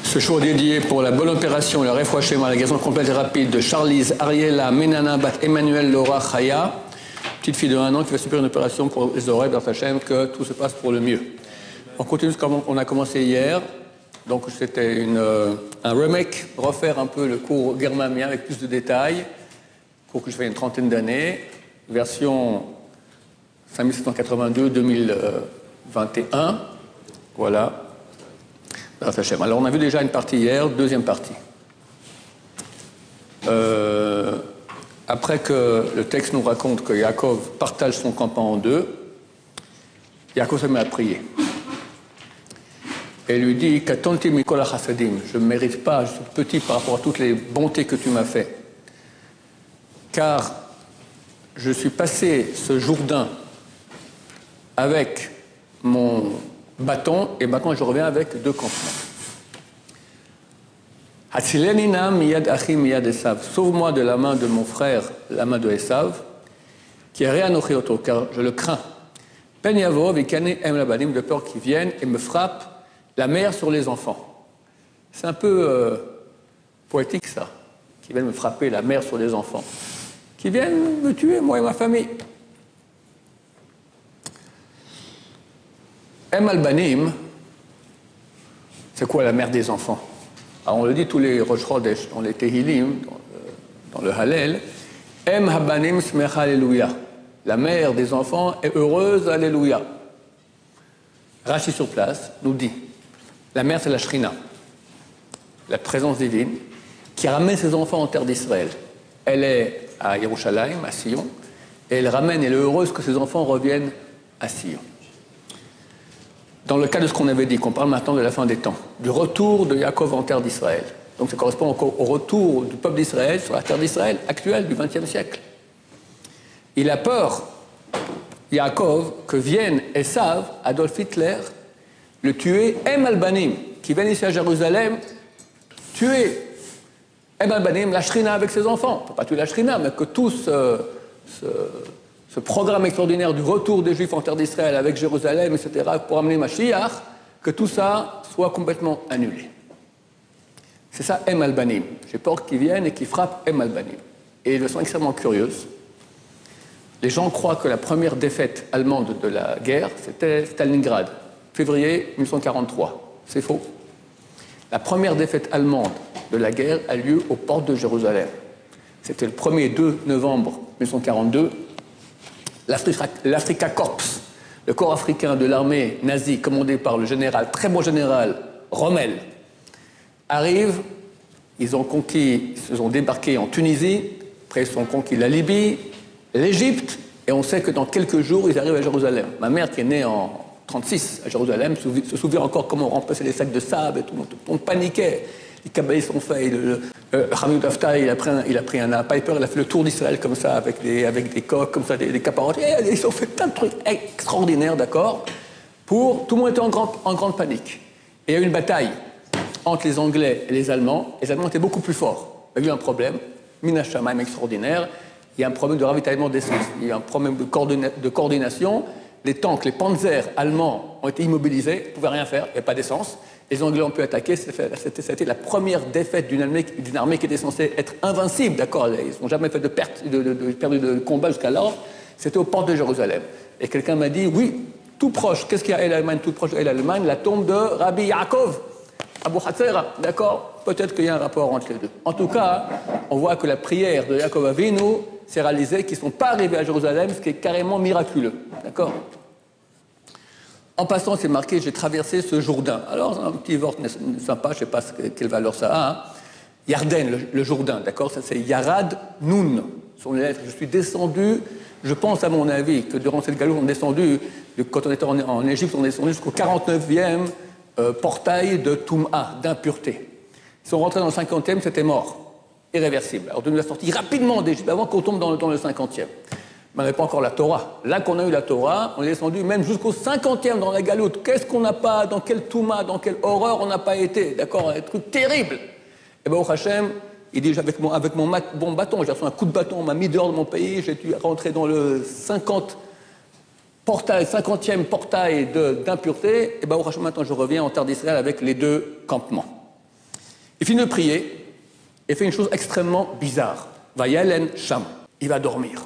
Ce show dédié pour la bonne opération, le refouachement, la guérison complète et rapide de Charlize, Ariella, Menana, Bat Emmanuel, Laura, Chaya, petite fille de 1 an qui va subir une opération pour les oreilles, dans Hachem, que tout se passe pour le mieux. On continue comme on a commencé hier. Donc c'était un remake, refaire un peu le cours germanien avec plus de détails, cours que je fais il y a une trentaine d'années, version 5782-2021, voilà. Alors on a vu déjà une partie hier, deuxième partie. Après que le texte nous raconte que Yaakov partage son campement en deux, Yaakov se met à prier. Et lui dit, Katonti mikol hachasadim, je ne mérite pas, je suis petit par rapport à toutes les bontés que tu m'as fait. Car je suis passé ce Jourdain avec mon bâton, et maintenant je reviens avec 2 campements. Hatzilenina miyad achim miyad Esav, sauve-moi de la main de mon frère, la main de Esav, qui est réanochioto, car je le crains. Pen yavo vikane em labanim, de peur qu'il vienne et me frappe la mère sur les enfants. C'est un peu poétique ça, qui viennent me frapper la mère sur les enfants, qui viennent me tuer, moi et ma famille. Em albanim, c'est quoi la mère des enfants? Alors on le dit tous les Rosh Chodesh, dans les Tehilim, dans le Hallel, Em habanim smecha alléluia. La mère des enfants est heureuse, alléluia. Rashi sur place nous dit, la mère c'est la Shrina, la présence divine, qui ramène ses enfants en terre d'Israël. Elle est à Yerushalayim, à Sion, et elle ramène, elle est heureuse que ses enfants reviennent à Sion. Dans le cas de ce qu'on avait dit, qu'on parle maintenant de la fin des temps, du retour de Yaakov en terre d'Israël. Donc ça correspond encore au retour du peuple d'Israël sur la terre d'Israël actuelle du XXe siècle. Il a peur, Yaakov, que vienne Esav, Adolf Hitler, le tuer, Em Albanim, qui viennent ici à Jérusalem, tuer Em Albanim, la Shrina avec ses enfants. On ne peut pas tuer la Shrina, mais que tout ce programme extraordinaire du retour des Juifs en terre d'Israël avec Jérusalem, etc., pour amener Mashiach, que tout ça soit complètement annulé. C'est ça, Em Albanim. J'ai peur qu'ils viennent et qu'ils frappent Em Albanim. Et de façon extrêmement curieuse, les gens croient que la première défaite allemande de la guerre, c'était Stalingrad, février 1943. C'est faux. La première défaite allemande de la guerre a lieu aux portes de Jérusalem. C'était le 1er 2 novembre 1942. L'Afrika Korps, le corps africain de l'armée nazie, commandé par le général, très bon général, Rommel, arrive. Ils se sont débarqués en Tunisie, après ils ont conquis la Libye, l'Égypte, et on sait que dans quelques jours, ils arrivent à Jérusalem. Ma mère, qui est née en 1936 à Jérusalem, se souvient encore comment on remplaçait les sacs de sable et tout. On paniquait. Les kabbalistes ont fait. Hamid Haftar, il a pris un Piper, il a fait le tour d'Israël comme ça, avec des coques, comme ça, des caparottes. Et ils ont fait plein de trucs extraordinaires, d'accord. Tout le monde était en grande panique. Et il y a eu une bataille entre les Anglais et les Allemands. Les Allemands étaient beaucoup plus forts. Il y a eu un problème, Mina Shamaim extraordinaire. Il y a un problème de ravitaillement d'essence. Il y a un problème de coordination. Les tanks, les panzers allemands ont été immobilisés, ils ne pouvaient rien faire, il n'y a pas d'essence. Les Anglais ont pu attaquer, c'était la première défaite d'une armée qui était censée être invincible, d'accord. Ils n'ont jamais fait de perdu de combat jusqu'alors. C'était aux portes de Jérusalem. Et quelqu'un m'a dit, oui, tout proche, qu'est-ce qu'il y a à l'Allemagne, tout proche de l'Allemagne, la tombe de Rabbi Yaakov, Abu Hatzera, d'accord. Peut-être qu'il y a un rapport entre les deux. En tout cas, on voit que la prière de Yaakov Avinu s'est réalisée, qu'ils ne sont pas arrivés à Jérusalem, ce qui est carrément miraculeux, d'accord. En passant, c'est marqué, j'ai traversé ce Jourdain. Alors, un petit wort sympa, je ne sais pas quelle valeur ça a. Hein. Yarden, le Jourdain, d'accord. Ça, c'est Yarad Nun. Sont les lettres. Je suis descendu, je pense à mon avis, que durant cette galoute, on est descendu, quand on était en Égypte, on est descendu jusqu'au 49e portail de Toum'a, d'impureté. Ils sont rentrés dans le 50e, c'était mort. Irréversible. Alors, de nous la sortie rapidement d'Égypte, avant qu'on tombe dans le 50e. Mais on n'avait pas encore la Torah. Là qu'on a eu la Torah, on est descendu même jusqu'au 50e dans la galoute. Qu'est-ce qu'on n'a pas, dans quel touma, dans quelle horreur on n'a pas été, d'accord, un truc terrible. Et bien au Hachem, il dit, avec mon bon bâton, j'ai reçu un coup de bâton, on m'a mis dehors de mon pays, j'ai dû rentrer dans le 50e portail d'impureté, et bien au Hachem, maintenant je reviens en terre d'Israël avec les 2 campements. Il finit de prier et fait une chose extrêmement bizarre. Vayalen Sham, il va dormir.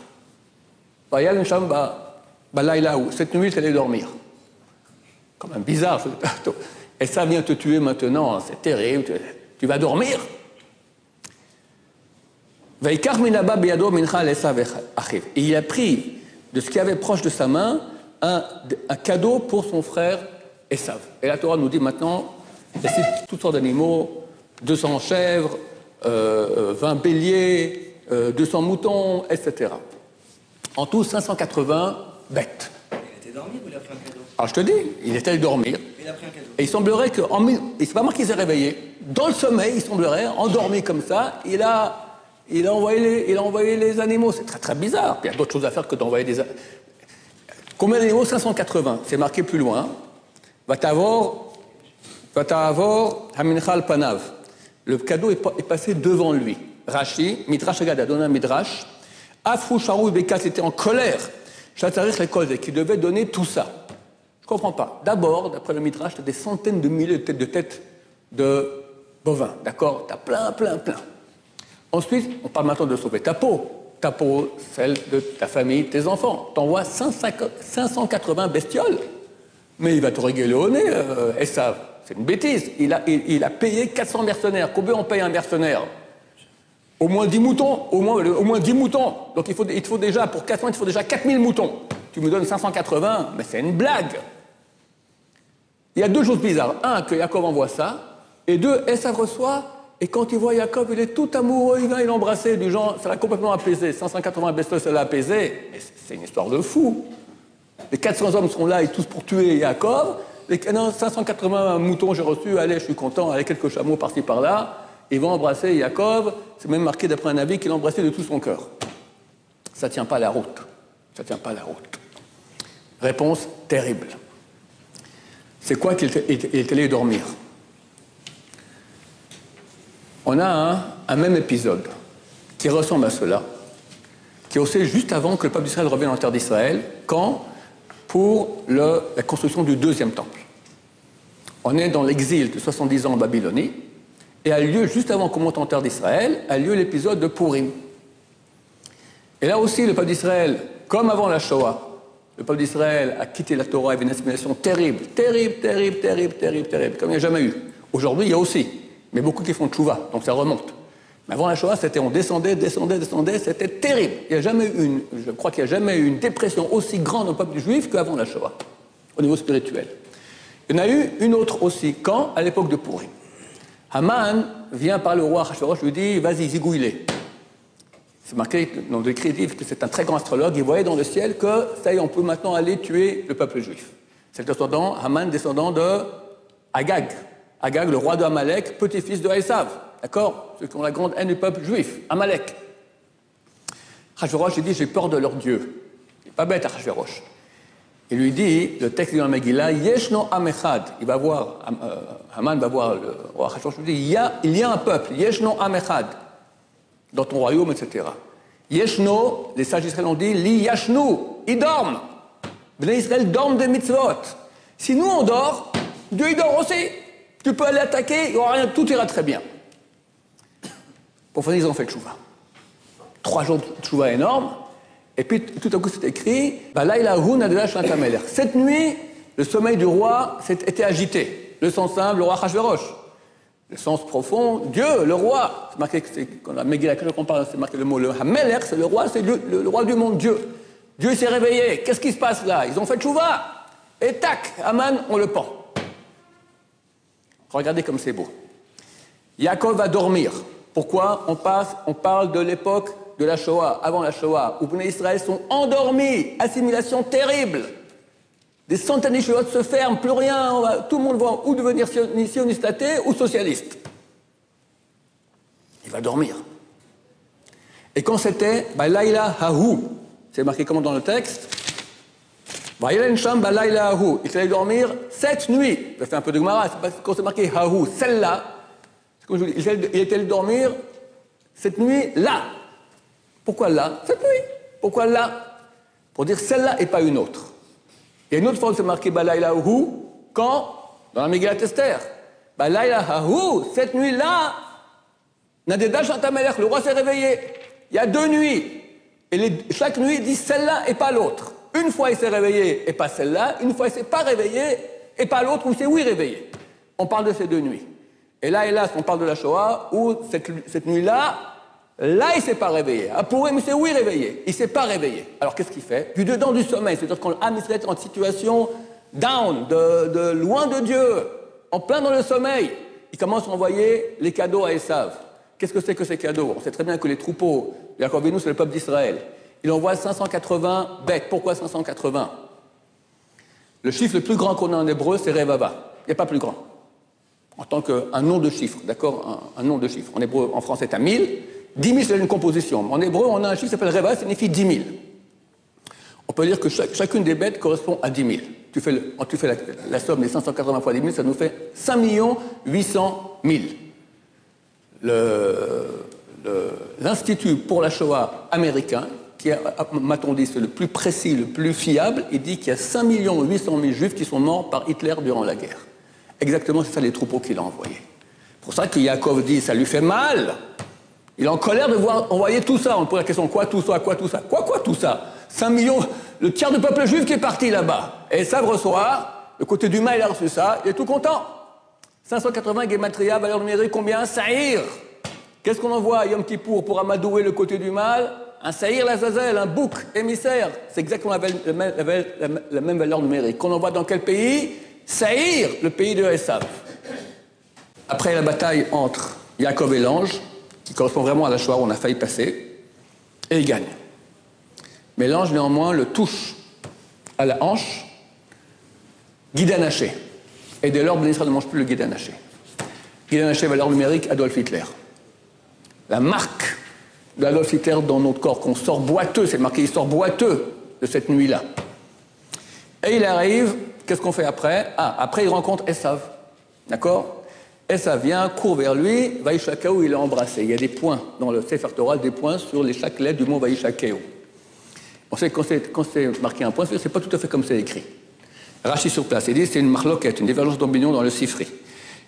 Vayalen Sham, Laïlaou, cette nuit, il allait dormir. Quand même bizarre. Et ça vient te tuer maintenant, c'est terrible. Tu vas dormir. Et il a pris de ce qu'il y avait proche de sa main un cadeau pour son frère Esav. Et la Torah nous dit maintenant, c'est toutes sortes d'animaux, 200 chèvres, 20 béliers, 200 moutons, etc. En tout, 580 bêtes. Il était dormi ou il a pris un cadeau? Alors je te dis, il était allé dormir. Il a pris un cadeau. Et il semblerait que, c'est pas moi qui s'est réveillé, dans le sommeil, il semblerait, endormi comme ça, il a envoyé les animaux. C'est très très bizarre. Il y a d'autres choses à faire que d'envoyer des... Combien d'animaux? 580. C'est marqué plus loin. Vatavor Haminchal Panav. Le cadeau est passé devant lui. Rashi, Midrash Agada, donne un Midrash. Afrou Charou Bekas était en colère. Chatarich les causes, qui devait donner tout ça. Je ne comprends pas. D'abord, d'après le Midrash, tu as des centaines de milliers de têtes de bovins. D'accord? Tu as plein. Ensuite, on parle maintenant de sauver ta peau. Ta peau, celle de ta famille, tes enfants. Tu envoies 580 bestioles. Mais il va te régaler au nez, Esav. C'est une bêtise. Il a payé 400 mercenaires. Combien on paye un mercenaire? Au moins 10 moutons. Au moins 10 moutons. Donc il te faut déjà, pour 400, il te faut déjà 4000 moutons. Tu me donnes 580, mais c'est une blague. Il y a deux choses bizarres. Un, que Yaakov envoie ça. Et deux, Esav reçoit. Et quand il voit Yaakov, il est tout amoureux, il vient l'embrasser, du genre, ça l'a complètement apaisé. 580 bestioles, ça l'a apaisé. Mais c'est une histoire de fou. Les 400 hommes sont là, et tous pour tuer Yaakov. Les 580 moutons j'ai reçus, allez, je suis content, allez, quelques chameaux par-ci par-là. Ils vont embrasser Yaakov. C'est même marqué d'après un avis qu'il l'embrassait de tout son cœur. Ça ne tient pas la route. Ça ne tient pas la route. Réponse terrible. C'est quoi qu'il est allé dormir? On a un même épisode qui ressemble à cela, qui est aussi juste avant que le peuple d'Israël revienne en terre d'Israël, quand pour la construction du deuxième temple. On est dans l'exil de 70 ans en Babylonie, et a lieu, juste avant qu'on monte en terre d'Israël, a lieu l'épisode de Purim. Et là aussi, le peuple d'Israël, comme avant la Shoah, le peuple d'Israël a quitté la Torah avec une assimilation terrible, comme il n'y a jamais eu. Aujourd'hui, il y a aussi, mais beaucoup qui font tchouva, donc ça remonte. Mais avant la Shoah, on descendait, c'était terrible. Je crois qu'il n'y a jamais eu une dépression aussi grande au peuple juif qu'avant la Shoah, au niveau spirituel. Il y en a eu une autre aussi, quand? À l'époque de Purim. Haman vient par le roi Achashverosh, lui dit, vas-y, zigouille-les. C'est marqué dans les crédits que c'est un très grand astrologue, il voyait dans le ciel que, ça y est, on peut maintenant aller tuer le peuple juif. C'est le descendant, Haman, descendant de Agag. Agag, le roi de Amalek, petit-fils de Esav. D'accord? Ceux qui ont la grande haine du peuple juif, Amalek. Achashverosh lui dit, j'ai peur de leur Dieu. Il n'est pas bête, Achashverosh. Il lui dit, le texte dans la Megillah, Yeshno Amechad. Il va voir, Haman va voir le roi Achashverosh, lui dit, il y a un peuple, Yeshno Amechad, dans ton royaume, etc. Yeshno, les sages d'Israël ont dit, Li Yashnu, ils dorment. Les Israël dorment des mitzvot. Si nous on dort, Dieu il dort aussi. Tu peux aller attaquer, il n'y aura rien, tout ira très bien. Pour finir, ils ont fait le tchouva. 3 jours de tchouva énorme. Et puis, tout à coup, c'est écrit, cette nuit, le sommeil du roi était agité. Le sens simple, le roi Achashverosh. Le sens profond, Dieu, le roi. C'est marqué, quand la Megillah qu'on parle, c'est marqué le mot, le Hamelech, c'est le roi, c'est le roi du monde, Dieu. Dieu s'est réveillé. Qu'est-ce qui se passe là? Ils ont fait tchouva. Et tac, Haman, on le pend. Regardez comme c'est beau. Yaakov va dormir. Pourquoi? On parle de l'époque de la Shoah, avant la Shoah, où les Israël sont endormis, assimilation terrible. Des centaines de Yeshivot se ferment, plus rien, tout le monde va ou devenir sioniste athée ou socialiste. Il va dormir. Et quand c'était, Laïla Hahu, c'est marqué comment dans le texte? Il allait dormir cette nuit. Ça fait un peu de Gemara, quand c'est marqué Hahu, celle-là, il était allé dormir cette nuit-là. Pourquoi là? Cette nuit. Pourquoi là? Pour dire celle-là et pas une autre. Il y a une autre fois où c'est marqué Balaylahu, quand? Dans la Megillat Esther. Balaylahu, cette nuit-là, Nadeda Chantamelech, le roi s'est réveillé. Il y a 2 nuits. Et chaque nuit, il dit celle-là et pas l'autre. Une fois, il s'est réveillé et pas celle-là. Une fois, il ne s'est pas réveillé et pas l'autre, ou il s'est oui réveillé. On parle de ces 2 nuits. Et là, hélas, on parle de la Shoah, où cette nuit-là, là, il ne s'est pas réveillé. Ah, pour lui, il s'est oui réveillé. Il ne s'est pas réveillé. Alors, qu'est-ce qu'il fait? Du dedans du sommeil. C'est-à-dire qu'on a mis en situation down, de loin de Dieu, en plein dans le sommeil. Il commence à envoyer les cadeaux à Esav. Qu'est-ce que c'est que ces cadeaux? On sait très bien que les troupeaux, Yaakov Avinu, c'est le peuple d'Israël. Il envoie 580 bêtes. Pourquoi 580? Le chiffre le plus grand qu'on a en hébreu, c'est Revava. Il n'y a pas plus grand. En tant qu'un nom de chiffre, d'accord? Un nom de chiffre. En hébreu, en français, c'est à 1000. 10 000, c'est une composition. En hébreu, on a un chiffre qui s'appelle Reva, ça signifie 10 000. On peut dire que chacune des bêtes correspond à 10 000. Tu fais la somme des 580 fois 10 000, ça nous fait 5 800 000. L'Institut pour la Shoah américain, qui m'a-t-on dit, c'est le plus précis, le plus fiable, il dit qu'il y a 5 800 000 juifs qui sont morts par Hitler durant la guerre. Exactement, c'est ça les troupeaux qu'il a envoyés. C'est pour ça que Yaakov dit, ça lui fait mal. Il est en colère de voir envoyer tout ça. On pose la question, quoi tout ça? Quoi tout ça? Quoi tout ça? 5 millions, le tiers du peuple juif qui est parti là-bas. Et ça reçoit, le côté du mal, il a reçu ça, il est tout content. 580 Gematria, valeur numérique, combien? Saïr. Qu'est-ce qu'on envoie à Yom Kippour pour amadouer le côté du mal? Un Saïr Lazazel, un bouc émissaire. C'est exactement la même valeur numérique. Qu'on envoie dans quel pays? Saïr, le pays de Esav. Après la bataille entre Yaakov et l'ange, qui correspond vraiment à la Shoah où on a failli passer, et il gagne. Mais l'ange, néanmoins, le touche à la hanche, guide anaché. Et dès lors, Ben Israël ne mange plus le guide anaché. Guide anaché, valeur numérique, Adolf Hitler. La marque d'Adolf Hitler dans notre corps, qu'on sort boiteux, c'est marqué, il sort boiteux de cette nuit-là. Et il arrive, qu'est-ce qu'on fait après? Ah, après il rencontre Esav, d'accord? Esav vient, court vers lui, Vaïshakeo, il l'a embrassé. Il y a des points dans le Sefer Torah, des points sur les chaque lettre du mot Vaïshakeo. On sait que quand c'est marqué un point, c'est pas tout à fait comme c'est écrit. Rachi sur place, il dit c'est une marloquette, une divergence d'opinion dans le Sifri.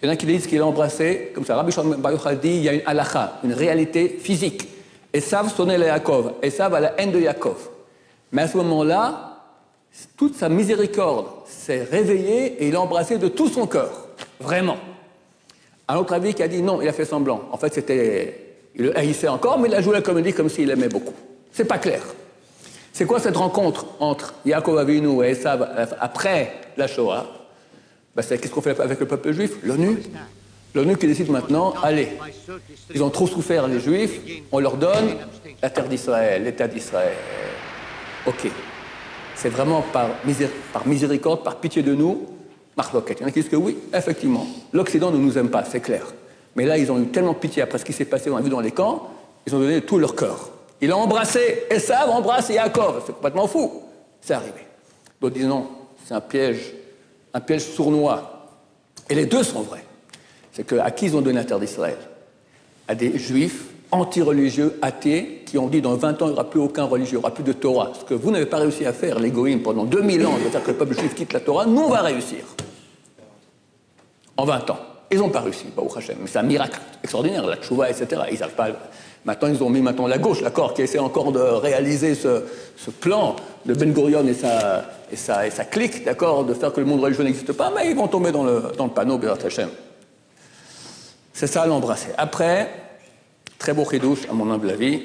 Il y en a qui disent qu'il a embrassé, comme ça. Rabbi Shimon Bar Yochai dit il y a une halakha, une réalité physique. Esav sonnait le Yaakov, Esav a la haine de Yaakov. Mais à ce moment-là, toute sa miséricorde s'est réveillée et il a embrassé de tout son cœur, vraiment. Un autre avis qui a dit non, il a fait semblant. En fait, il le haïssait encore, mais il a joué la comédie comme s'il l'aimait beaucoup. C'est pas clair. C'est quoi cette rencontre entre Yaakov Avinu et Esav après la Shoah? C'est qu'est-ce qu'on fait avec le peuple juif? L'ONU. L'ONU qui décide maintenant, allez, ils ont trop souffert les Juifs, on leur donne la terre d'Israël, l'État d'Israël. Ok. C'est vraiment par miséricorde, par pitié de nous, Marloquette. Il y en a qui disent que oui, effectivement, l'Occident ne nous aime pas, c'est clair. Mais là, ils ont eu tellement pitié après ce qui s'est passé, on a vu dans les camps, ils ont donné tout leur cœur. Il a embrassé, Esav embrasse Yaakov, c'est complètement fou. C'est arrivé. D'autres disent non, c'est un piège sournois. Et les deux sont vrais. C'est qu'à qui ils ont donné la terre d'Israël? À des juifs anti-religieux, athées, qui ont dit dans 20 ans, il n'y aura plus aucun religieux, il n'y aura plus de Torah. Ce que vous n'avez pas réussi à faire, les goïms, pendant 2000 ans, de faire que le peuple juif quitte la Torah, nous, on va réussir. En 20 ans. Ils n'ont pas réussi, Baruch Hashem. Mais c'est un miracle extraordinaire, la tchouva, etc. Ils savent pas. Maintenant, ils ont mis la gauche, d'accord, qui essaie encore de réaliser ce plan de Ben Gurion et sa clique, d'accord, de faire que le monde religieux n'existe pas, mais ils vont tomber dans le panneau, Baruch Hashem. C'est ça, l'embrasser. Après, très beau chidouche, à mon humble avis,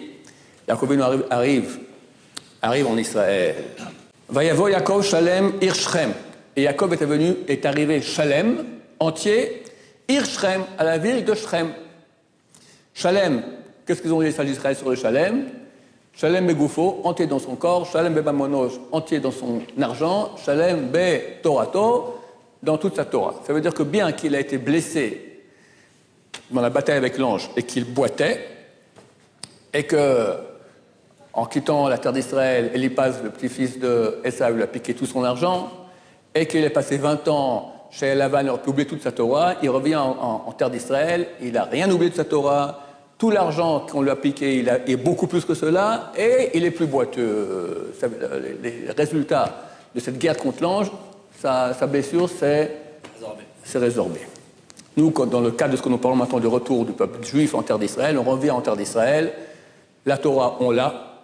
Yaakov arrive en Israël. Vayavo Yaakov Shalem Ir Shrem. Et Yaakov est arrivé Shalem, entier, Ir Shrem, à la ville de Shrem. Shalem, qu'est-ce qu'ils ont dit les sages d'Israël sur le Shalem? Shalem Begoufo, entier dans son corps, Shalem Bebamonosh, entier dans son argent, Shalem Be Torato, dans toute sa Torah. Ça veut dire que bien qu'il a été blessé dans la bataille avec l'ange et qu'il boitait, et que, en quittant la terre d'Israël, Eliphaz, le petit-fils de Esav, lui a piqué tout son argent, et qu'il est passé 20 ans chez Lavan, il aurait pu oublier toute sa Torah, il revient en terre d'Israël, il n'a rien oublié de sa Torah, tout l'argent qu'on lui a piqué, il est beaucoup plus que cela, et il est plus boiteux. Les résultats de cette guerre contre l'ange, sa blessure s'est résorbée. Nous, dans le cadre de ce que nous parlons maintenant du retour du peuple juif en terre d'Israël, on revient en terre d'Israël. La Torah, on l'a.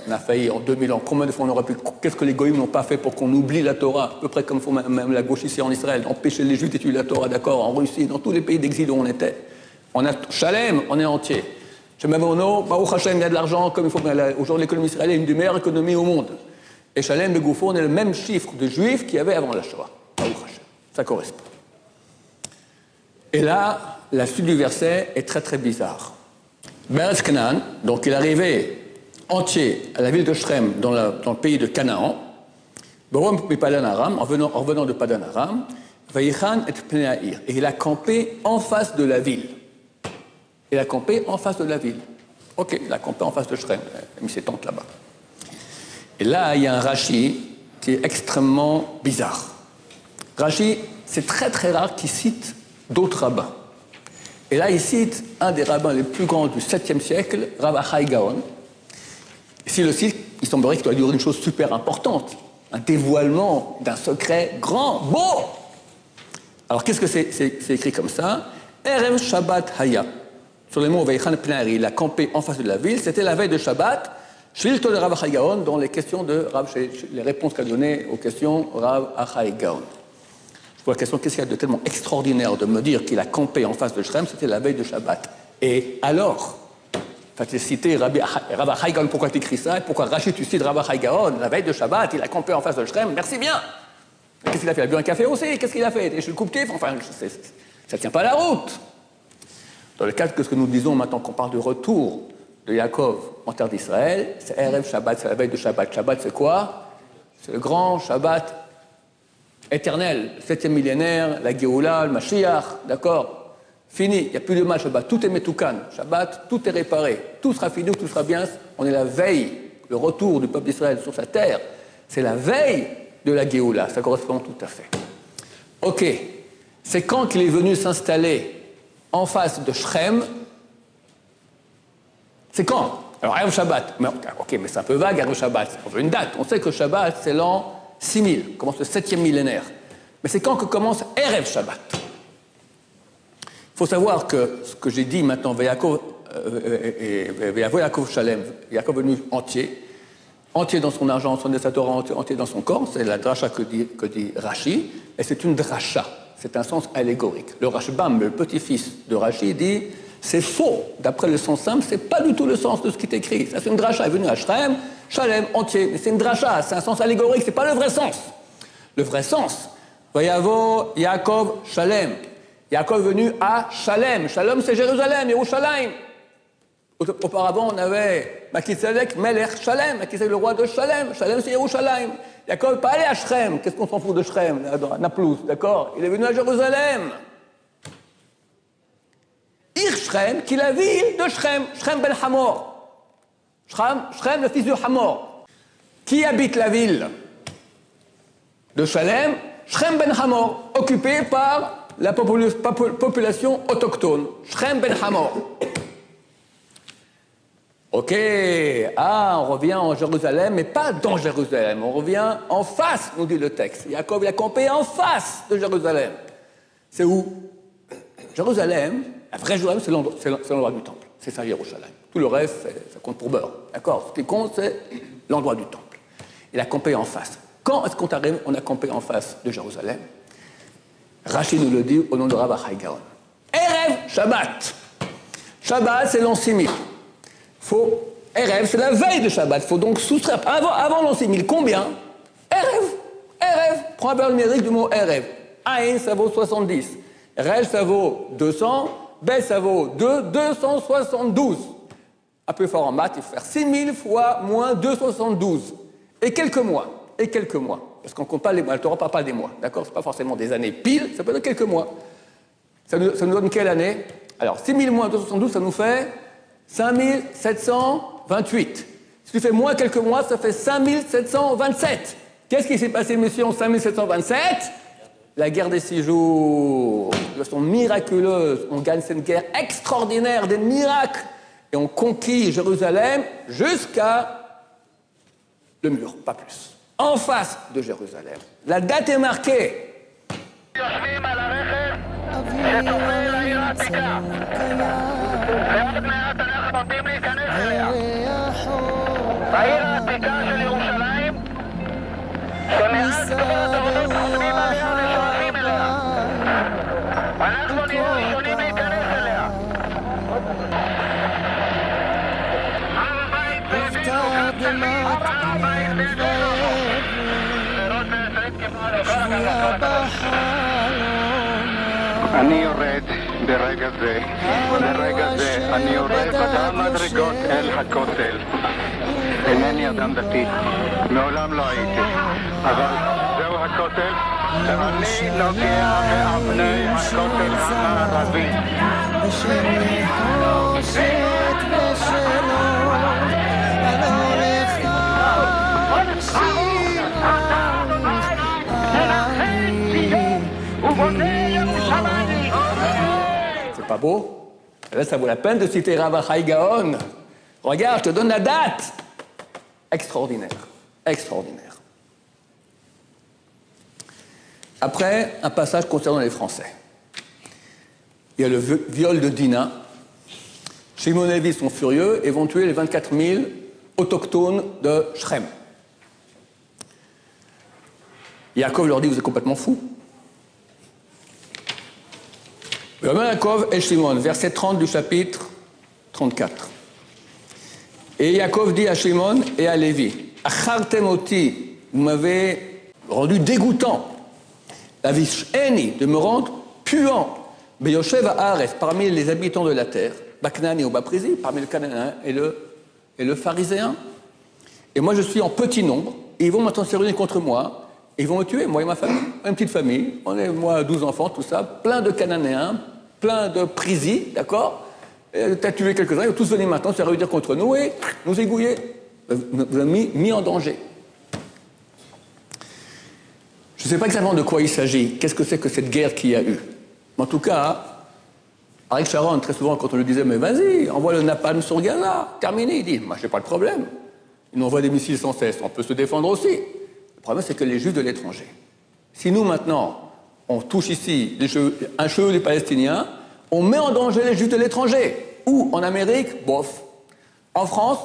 On a failli en 2000 ans. Combien de fois on aurait pu... Qu'est-ce que les goïms n'ont pas fait pour qu'on oublie la Torah? À peu près comme font même la gauche ici en Israël. Empêcher les juifs d'étudier la Torah, d'accord, en Russie, dans tous les pays d'exil où on était. On a Shalem, on est entier. Chez Mamono, Baruch Hashem, il y a de l'argent, comme il faut. Aujourd'hui, l'économie israélienne est une des meilleures économies au monde. Et Shalem, Begoufo, on est le même chiffre de juifs qu'il y avait avant la Shoah. Baruch Hashem. Ça correspond. Et là, la suite du verset est très très bizarre. Beretz Canaan, donc il est arrivé entier à la ville de Shrem, dans le pays de Canaan, en revenant de Padan Aram, Vaïchan et Pneaïr. Et il a campé en face de la ville. Il a campé en face de la ville. Ok, il a campé en face de Shrem. Il a mis ses tentes là-bas. Et là, il y a un Rashi qui est extrêmement bizarre. Rashi, c'est très très rare qu'il cite d'autres rabbins. Et là, il cite un des rabbins les plus grands du 7e siècle, Rav Achai Gaon. Et s'il le cite, il semblerait qu'il doit dire une chose super importante, un dévoilement d'un secret grand, beau. Alors, qu'est-ce que c'est écrit comme ça? Erev Shabbat Haya. Sur les mots Veichan Pnari, il a campé en face de la ville, c'était la veille de Shabbat, Shilto de Rav Achai Gaon, dans les questions de les réponses qu'a données aux questions Rav Achai Gaon. Pour la question, qu'est-ce qu'il y a de tellement extraordinaire de me dire qu'il a campé en face de Shrem, c'était la veille de Shabbat. Et alors, tu as cité Rav Achai Gaon, pourquoi tu écris ça? Et pourquoi Rachid, tu cites Rav Achai Gaon, la veille de Shabbat, il a campé en face de Shrem, merci bien. Qu'est-ce qu'il a fait? Il a bu un café aussi, qu'est-ce qu'il a fait? Et je le coupe-tif, enfin, ça ne tient pas la route. Dans le cadre de ce que nous disons maintenant qu'on parle du retour de Yaakov en terre d'Israël, c'est Erev Shabbat, c'est la veille de Shabbat. Shabbat, c'est quoi? C'est le grand Shabbat éternel, le 7e millénaire, la Géoula, le Mashiach, d'accord? Fini, il n'y a plus de mal, Shabbat, tout est Metoukan, Shabbat, tout est réparé, tout sera fini, tout sera bien, on est la veille, le retour du peuple d'Israël sur sa terre, c'est la veille de la Géoula, ça correspond tout à fait. Ok, c'est quand qu'il est venu s'installer en face de Shrem? C'est quand? Alors, Erev Shabbat, ok, mais c'est un peu vague, Erev Shabbat, on veut une date, on sait que Shabbat, c'est l'an 6000, commence le 7e millénaire. Mais c'est quand que commence Erev Shabbat? Il faut savoir que ce que j'ai dit maintenant, Yaakov Shalem, Yaakov est venu entier dans son argent, son Torah, entier dans son corps, c'est la dracha que dit Rashi, et c'est une dracha, c'est un sens allégorique. Le Rashbam, le petit-fils de Rashi, dit c'est faux, d'après le sens simple, c'est pas du tout le sens de ce qui est écrit. Ça, c'est une dracha, est venue à Shrem, Shalem, entier, mais c'est une dracha, c'est un sens allégorique, c'est pas le vrai sens. Le vrai sens, Vayavo Yaakov Shalem. Yaakov est venu à Shalem. Shalom, c'est Jérusalem, Yerushalayim. Auparavant, on avait Makitzedek, Melech Shalem, Makitzedek, le roi de Shalem. Shalem, c'est Yerushalayim. Yaakov n'est pas allé à Shrem. Qu'est-ce qu'on s'en fout de Shrem, à Naplouse, d'accord? Il est venu à Jérusalem. Ir Shrem, qui est la ville de Shrem, Shrem ben Hamor. Shrem, le fils de Hamor. Qui habite la ville de Shalem? Shrem ben Hamor, occupée par la population autochtone. Shrem ben Hamor. Ok, on revient en Jérusalem, mais pas dans Jérusalem. On revient en face, nous dit le texte. Yaakov, il a campé en face de Jérusalem. C'est où? Jérusalem, la vraie Jérusalem, c'est l'endroit du temple. C'est ça, Yerushalayim. Tout le reste, ça compte pour beurre. D'accord? Ce qui compte, c'est l'endroit du temple. Il a campé en face. Quand est-ce qu'on a campé en face de Jérusalem? Rachid nous le dit au nom de Rav Achai Gaon. Erev Shabbat. Shabbat, c'est l'an 6000. Erev, c'est la veille de Shabbat. Il faut donc soustraire. Avant l'an 6000, combien? Erev. Prends un peu le numérique du mot Erev. Aïn, ça vaut 70. Rej, ça vaut 200. Bet, ça vaut 272. Un peu fort en maths, il faut faire 6000 fois moins 272. Et quelques mois. Parce qu'on ne compte pas les mois. Le Torah ne parle pas des mois. D'accord? Ce n'est pas forcément des années pile, ça peut être quelques mois. Ça nous donne quelle année? Alors, 6000 moins 272, ça nous fait 5728. Si tu fais moins quelques mois, ça fait 5727. Qu'est-ce qui s'est passé, monsieur, en 5727? La guerre des 6 jours. De façon miraculeuse, on gagne cette guerre extraordinaire, des miracles. Et on conquit Jérusalem jusqu'à le mur, pas plus. En face de Jérusalem. La date est marquée. שצופה לעיר העתיקה. ועוד מעט אנחנו עומדים להיכנס אליה. העיר העתיקה של ירושלים, שמאז כל הדורות חותמים עליה ושואפים אליה. אנחנו נהיה ראשונים להיכנס אליה. הר הבית בידינו, הר הבית בידינו. אני יורד ברגע זה, אני יורד במדרגות אל הכותל. אינני אדם דתי, מעולם לא הייתי, אבל זהו הכותל, ואני נוגע באבני הכותל המערבי. C'est pas beau? Là, ça vaut la peine de citer Rav Achai Gaon. Regarde, je te donne la date. Extraordinaire. Extraordinaire. Après, un passage concernant les Français. Il y a le viol de Dinah. Shimon et Lévi sont furieux et vont tuer les 24 000 autochtones de Shrem. Yaakov leur dit, vous êtes complètement fous. Yaakov et Shimon, verset 30 du chapitre 34. Et Yaakov dit à Shimon et à Lévi, Achartem oti, vous m'avez rendu dégoûtant, la visheni, de me rendre puant, Beyoshev Haaretz, parmi les habitants de la terre, Baknani ou Baprizi, parmi le Cananéen et le Pharisien. Et moi je suis en petit nombre, et ils vont maintenant se réunir contre moi, et ils vont me tuer, moi et ma famille, une petite famille, on est moi 12 enfants, tout ça, plein de Cananéens, plein de Prizi, d'accord? T'as tué quelques-uns, ils vont tous venir maintenant se réunir contre nous et nous égouiller. Vous avez mis en danger. Je ne sais pas exactement de quoi il s'agit. Qu'est-ce que c'est que cette guerre qu'il y a eu? En tout cas, Ariel Sharon, très souvent, quand on lui disait « Mais vas-y, envoie le napalm sur Gaza, terminé », il dit « Moi, j'ai pas de problème. Ils nous envoient des missiles sans cesse, on peut se défendre aussi. » Le problème, c'est que les Juifs de l'étranger. Si nous, maintenant, on touche ici un cheveu des Palestiniens, on met en danger les Juifs de l'étranger. Ou en Amérique, bof. En France,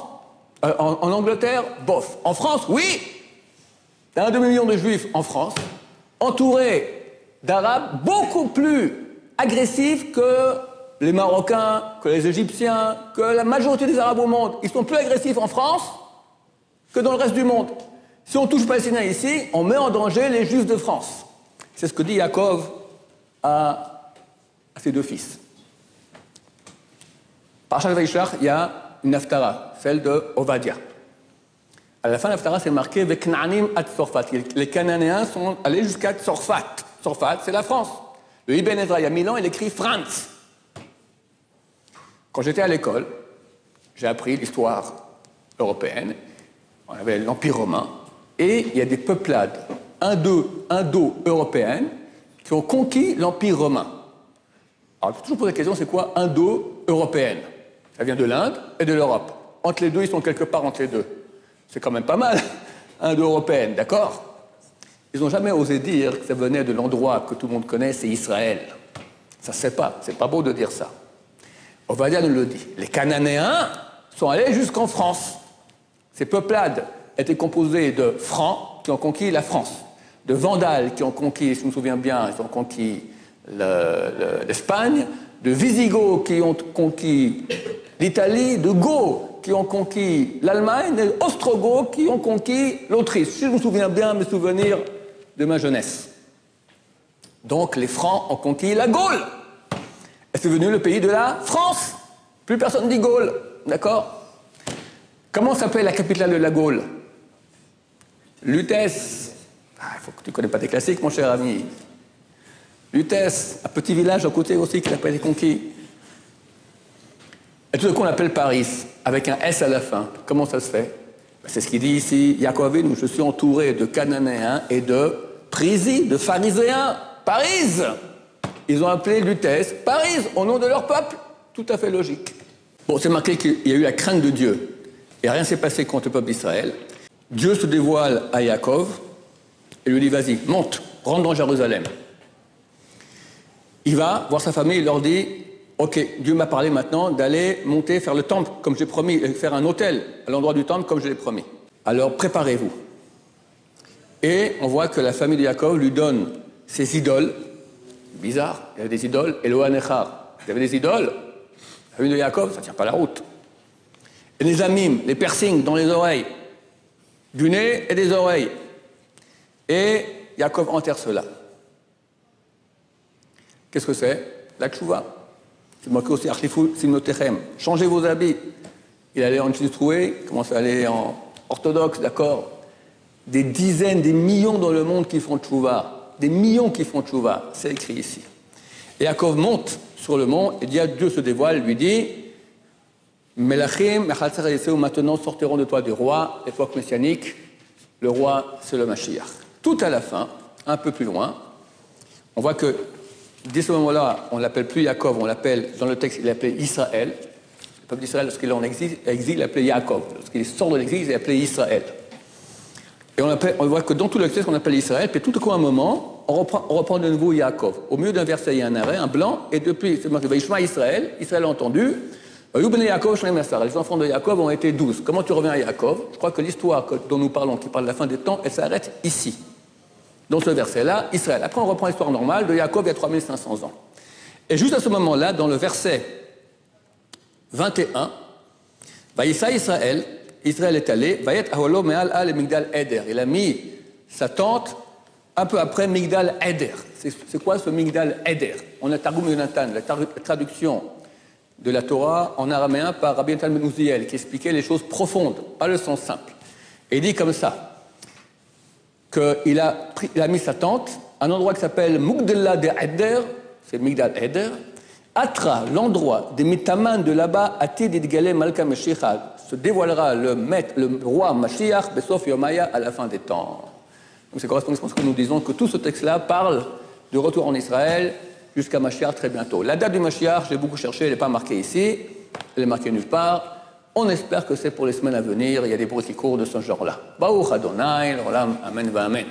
en Angleterre, bof. En France, oui. Il y a 1 demi-million de Juifs en France, entourés d'Arabes beaucoup plus agressifs que les Marocains, que les Égyptiens, que la majorité des Arabes au monde. Ils sont plus agressifs en France que dans le reste du monde. Si on touche les Palestiniens ici, on met en danger les Juifs de France. C'est ce que dit Yaakov à ses 2 fils. Par chaque Vaïshach, il y a une haftara, celle de Ovadia. À la fin de l'haftara, c'est marqué Veknaanim ad Sorfat. Les Cananéens sont allés jusqu'à Sorfat. Sorfat, c'est la France. Le Ibn Ezra, il y a 1000 ans, il écrit Franz. Quand j'étais à l'école, j'ai appris l'histoire européenne. On avait l'Empire romain. Et il y a des peuplades indo-européennes qui ont conquis l'Empire romain. Alors, il faut toujours poser la question, c'est quoi indo-européenne? Ça vient de l'Inde et de l'Europe. Entre les deux, ils sont quelque part entre les deux. C'est quand même pas mal, indo-européenne, d'accord? Ils n'ont jamais osé dire que ça venait de l'endroit que tout le monde connaît, c'est Israël. Ça se fait pas, c'est pas beau de dire ça. Ovadia nous le dit. Les Cananéens sont allés jusqu'en France. Ces peuplades étaient composées de Francs qui ont conquis la France, de Vandales qui ont conquis, si je me souviens bien, ils ont conquis l'Espagne, de Visigoths qui ont conquis l'Italie, de Goths qui ont conquis l'Allemagne, et Ostrogoths qui ont conquis l'Autriche. Si je me souviens bien, mes souvenirs de ma jeunesse. Donc les Francs ont conquis la Gaule. Et c'est devenu le pays de la France. Plus personne dit Gaule, d'accord? Comment s'appelle la capitale de la Gaule? Lutèce. Il faut que tu ne connais pas tes classiques, mon cher ami. Lutèce, un petit village à côté aussi qui n'a pas été conquis. Et tout d'un coup, on l'appelle Paris, avec un S à la fin. Comment ça se fait? C'est ce qu'il dit ici, Yaakov Avinu, je suis entouré de Cananéens et de Prizi, de Pharisiens. Paris! Ils ont appelé Lutèce Paris, au nom de leur peuple. Tout à fait logique. Bon, c'est marqué qu'il y a eu la crainte de Dieu. Et rien ne s'est passé contre le peuple d'Israël. Dieu se dévoile à Yaakov et lui dit, vas-y, monte, rentre dans Jérusalem. il va voir sa famille, il leur dit « Ok, Dieu m'a parlé maintenant d'aller monter, faire le temple comme j'ai promis, et faire un autel à l'endroit du temple comme je l'ai promis. Alors préparez-vous. » Et on voit que la famille de Yaakov lui donne ses idoles. Bizarre, il y avait des idoles. Eloah Nechar, il y avait des idoles. La famille de Yaakov, ça ne tient pas la route. Et les amim, les piercings dans les oreilles, du nez et des oreilles. Et Yaakov enterre cela. Qu'est-ce que c'est? La tchouva. C'est marqué aussi Archifou Simnotechem. Changez vos habits. Il allait en Tchitroué, il commence à aller en orthodoxe, d'accord? Des dizaines, des millions dans le monde qui font tchouva. Des millions qui font tchouva. C'est écrit ici. Et Yaakov monte sur le mont et Dieu se dévoile, lui dit Melachim, maintenant sortiront de toi des rois, époque messianique. Le roi, c'est le Mashiach. Tout à la fin, un peu plus loin, on voit que dès ce moment-là, on ne l'appelle plus Yaakov, on l'appelle, dans le texte, il l'appelait Israël. Le peuple d'Israël, lorsqu'il est en exil, il l'appelait Yaakov. Lorsqu'il sort de l'exil, il l'appelait Israël. Et on voit que dans tout le texte, on appelle Israël, puis tout à coup, un moment, on reprend de nouveau Yaakov. Au milieu d'un verset, il y a un arrêt, un blanc, et depuis, c'est marqué Vaishma Israël, Israël a entendu, les enfants de Yaakov ont été 12. Comment tu reviens à Yaakov? Je crois que l'histoire dont nous parlons, qui parle de la fin des temps, elle s'arrête ici. Dans ce verset-là, Israël. Après, on reprend l'histoire normale de Yaakov il y a 3500 ans. Et juste à ce moment-là, dans le verset 21, Vaïssa Israël, Israël est allé, Vayet Aholo Me'al Al Migdal Eder. Il a mis sa tente un peu après Migdal Eder. C'est quoi ce Migdal Eder? On a Targum Yonatan, la traduction de la Torah en araméen par Rabbi Yonatan ben Uziel, qui expliquait les choses profondes, pas le sens simple. Et il dit comme ça, qu'il a mis sa tente à un endroit qui s'appelle Mugdala de Eder, c'est Migdal Eder, Atra, l'endroit des Mitaman de là-bas, Atid Idgale Malka Mashiach, se dévoilera le roi Mashiach, Besof Yomaya, à la fin des temps. Donc c'est correspondant à ce que nous disons, que tout ce texte-là parle du retour en Israël jusqu'à Mashiach très bientôt. La date du Mashiach, j'ai beaucoup cherché, elle n'est pas marquée ici, elle est marquée nulle part. On espère que c'est pour les semaines à venir, il y a des bruits qui courent de ce genre-là. Baruch Adonai, l'olam, amen, va amen.